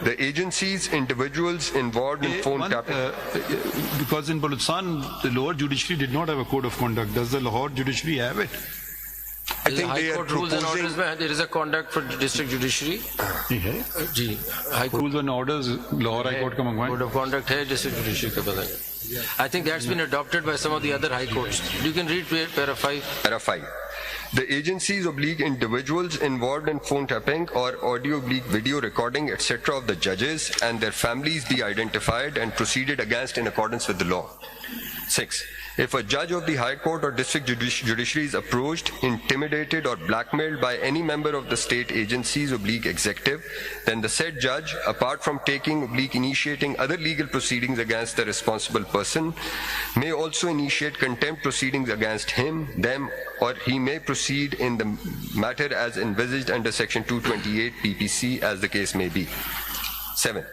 The agencies, individuals involved in phone tapping. Because in Balochistan, the lower judiciary did not have a code of conduct. Does the Lahore judiciary have it? I think they are rules and proposing. orders, there is a conduct for district judiciary. Ji, High Court Rules and orders Lahore High Court का मंगवाएं. code of conduct है district judiciary का पता नहीं. I think that's been adopted by some of the other high courts. You can read para 5. Para 5. The agencies / individuals involved in phone tapping or audio / video recording etc. of the judges and their families be identified and proceeded against in accordance with the law. 6. If a judge of the High Court or district judiciary is approached, intimidated or blackmailed by any member of the state agencies / executive, then the said judge, apart from taking / initiating other legal proceedings against the responsible person, may also initiate contempt proceedings against him, them, or he may proceed in the matter as envisaged under Section 228 PPC as the case may be. 7.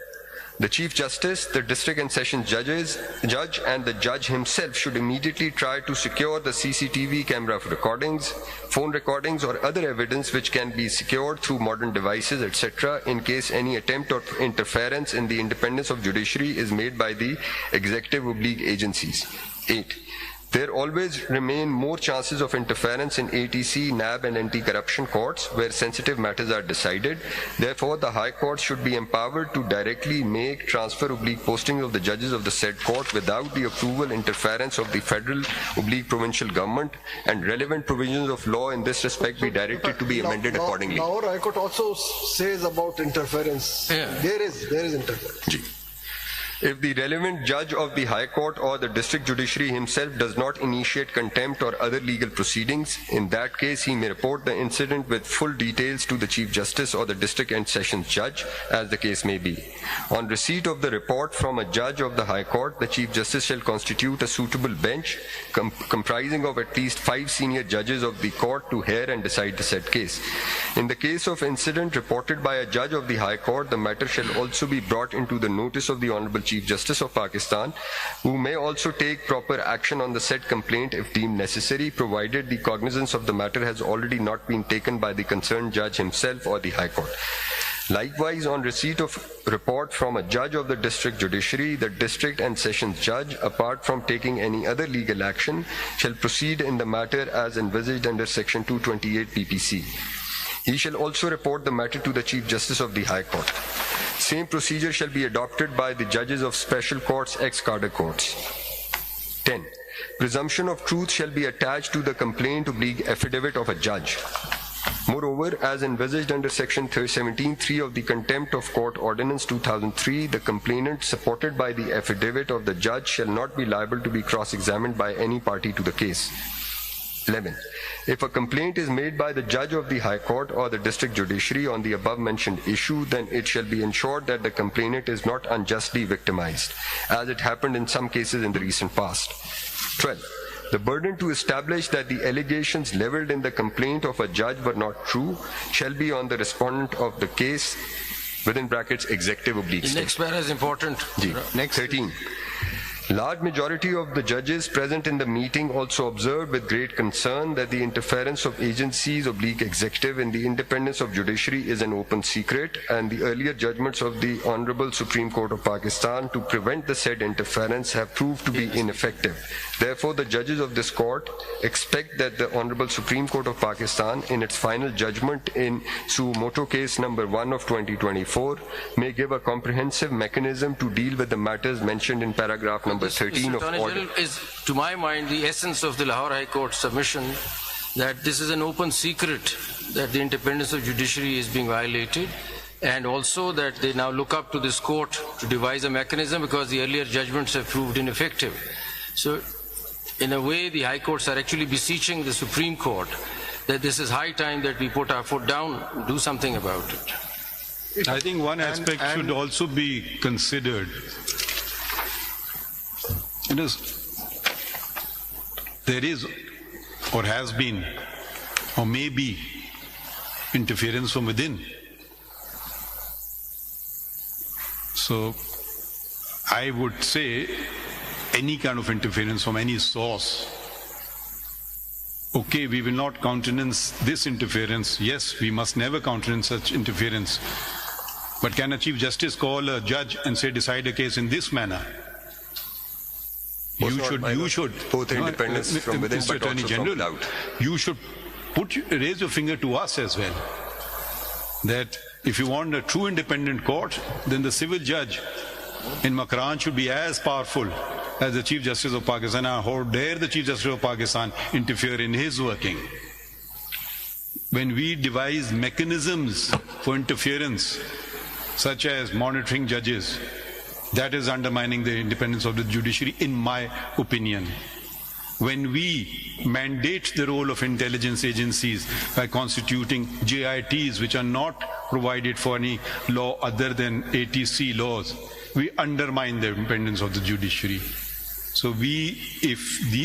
The Chief Justice, the District and Sessions Judge and the Judge himself should immediately try to secure the CCTV camera recordings, phone recordings or other evidence which can be secured through modern devices, etc. in case any attempt or interference in the independence of judiciary is made by the executive / agencies. 8. There always remain more chances of interference in ATC, NAB and anti-corruption courts where sensitive matters are decided. Therefore, the High Court should be empowered to directly make, transfer / posting of the judges of the said court without the approval, interference of the federal / provincial government, and relevant provisions of law in this respect be directed to be amended accordingly. Our High Court also says about interference. Yeah. There is interference. If the relevant judge of the High Court or the district judiciary himself does not initiate contempt or other legal proceedings, in that case he may report the incident with full details to the Chief Justice or the District and Sessions Judge, as the case may be. On receipt of the report from a judge of the High Court, the Chief Justice shall constitute a suitable bench comprising of at least 5 senior judges of the court to hear and decide the said case. In the case of incident reported by a judge of the High Court, the matter shall also be brought into the notice of the Honorable Chief Justice of Pakistan, who may also take proper action on the said complaint if deemed necessary, provided the cognizance of the matter has already not been taken by the concerned judge himself or the High Court. Likewise, on receipt of report from a judge of the district judiciary, the district and sessions judge, apart from taking any other legal action, shall proceed in the matter as envisaged under Section 228 PPC. He shall also report the matter to the Chief Justice of the High Court. Same procedure shall be adopted by the judges of special courts, ex-cadre courts. 10. Presumption of truth shall be attached to the complaint / affidavit of a judge. Moreover, as envisaged under Section 17(3) of the Contempt of Court Ordinance 2003, the complainant supported by the affidavit of the judge shall not be liable to be cross-examined by any party to the case. 11. If a complaint is made by the judge of the High Court or the district judiciary on the above-mentioned issue, then it shall be ensured that the complainant is not unjustly victimized, as it happened in some cases in the recent past. 12. The burden to establish that the allegations leveled in the complaint of a judge were not true shall be on the respondent of the case, within brackets, executive / The next para is important. Next. 13. Large majority of the judges present in the meeting also observed with great concern that the interference of agencies / executive in the independence of judiciary is an open secret, and the earlier judgments of the Honorable Supreme Court of Pakistan to prevent the said interference have proved to be ineffective. Therefore, the judges of this court expect that the Honorable Supreme Court of Pakistan, in its final judgment in Suo Motu Case number 1 of 2024, may give a comprehensive mechanism to deal with the matters mentioned in paragraph number 13 of order. Is, to my mind, the essence of the Lahore High Court submission that this is an open secret that the independence of judiciary is being violated, and also that they now look up to this court to devise a mechanism because the earlier judgments have proved ineffective. So, in a way, the High Courts are actually beseeching the Supreme Court that this is high time that we put our foot down, do something about it. I think one aspect should also be considered. There is or has been or may be interference from within. So I would say any kind of interference from any source, okay, we will not countenance this interference. Yes, we must never countenance such interference. But can a Chief Justice call a judge and say, decide a case in this manner? You should both independence from within, Mr. but Attorney also from General, without. you should raise your finger to us as well. That if you want a true independent court, then the civil judge in Makran should be as powerful as the Chief Justice of Pakistan. How dare the Chief Justice of Pakistan interfere in his working? When we devise mechanisms for interference, such as monitoring judges, that is undermining the independence of the judiciary, in my opinion. When we mandate the role of intelligence agencies by constituting JITs, which are not provided for any law other than ATC laws, we undermine the independence of the judiciary. So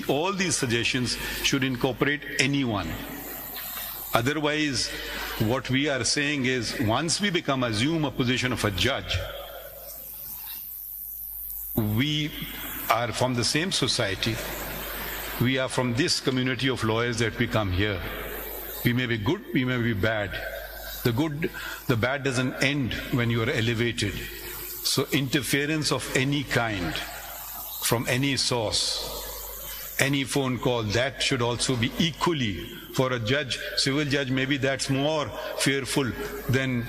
all these suggestions should incorporate anyone. Otherwise, what we are saying is, once we assume a position of a judge, we are from the same society. We are from this community of lawyers that we come here. We may be good, we may be bad. The bad doesn't end when you are elevated. So interference of any kind, from any source, any phone call, that should also be equally for a judge, civil judge. Maybe that's more fearful than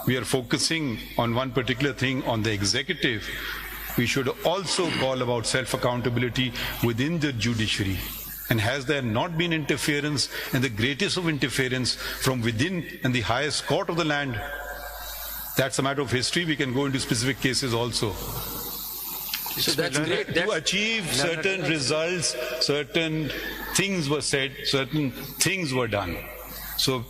we are focusing on one particular thing on the executive. We should also call about self-accountability within the judiciary. And has there not been interference, and the greatest of interference from within and the highest court of the land? That's a matter of history. We can go into specific cases also. So that's great. To achieve certain results, certain things were said, certain things were done. So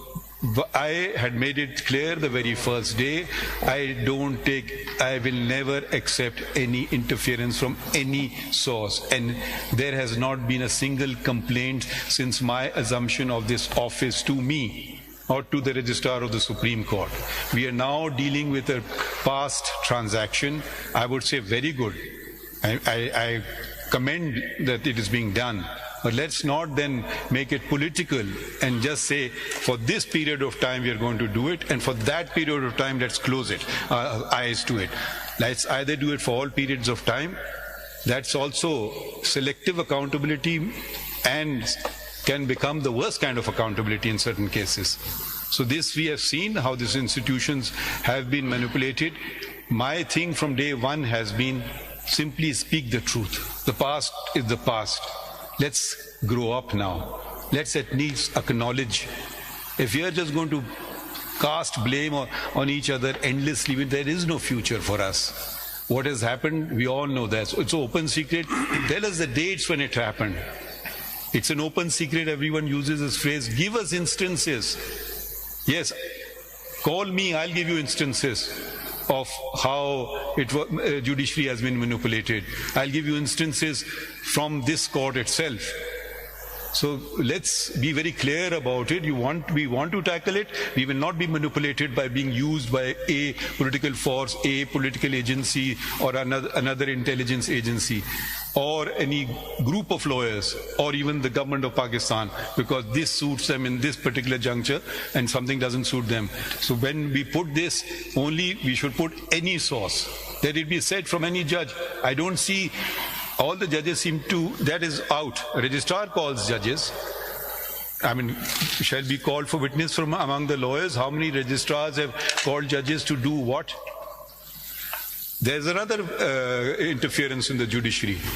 I had made it clear the very first day, I will never accept any interference from any source. And there has not been a single complaint since my assumption of this office to me or to the Registrar of the Supreme Court. We are now dealing with a past transaction. I would say very good. I commend that it is being done. But let's not then make it political and just say, for this period of time we are going to do it, and for that period of time let's close it, eyes to it. Let's either do it for all periods of time. That's also selective accountability and can become the worst kind of accountability in certain cases. So this we have seen how these institutions have been manipulated. My thing from day one has been simply speak the truth. The past is the past. Let's grow up now. Let's at least acknowledge. If we are just going to cast blame on each other endlessly, there is no future for us. What has happened, we all know that. So it's an open secret. Tell us the dates when it happened. It's an open secret. Everyone uses this phrase, give us instances. Yes, call me, I'll give you instances of how judiciary has been manipulated. I'll give you instances from this court itself. So let's be very clear about it. We want to tackle it. We will not be manipulated by being used by a political force, a political agency, or another intelligence agency, or any group of lawyers, or even the government of Pakistan, because this suits them in this particular juncture and something doesn't suit them. So when we put this, only we should put any source. Let it be said from any judge. I don't see. All the judges seem to, that is out. A registrar calls judges. I mean, shall be called for witness from among the lawyers? How many registrars have called judges to do what? There's another interference in the judiciary.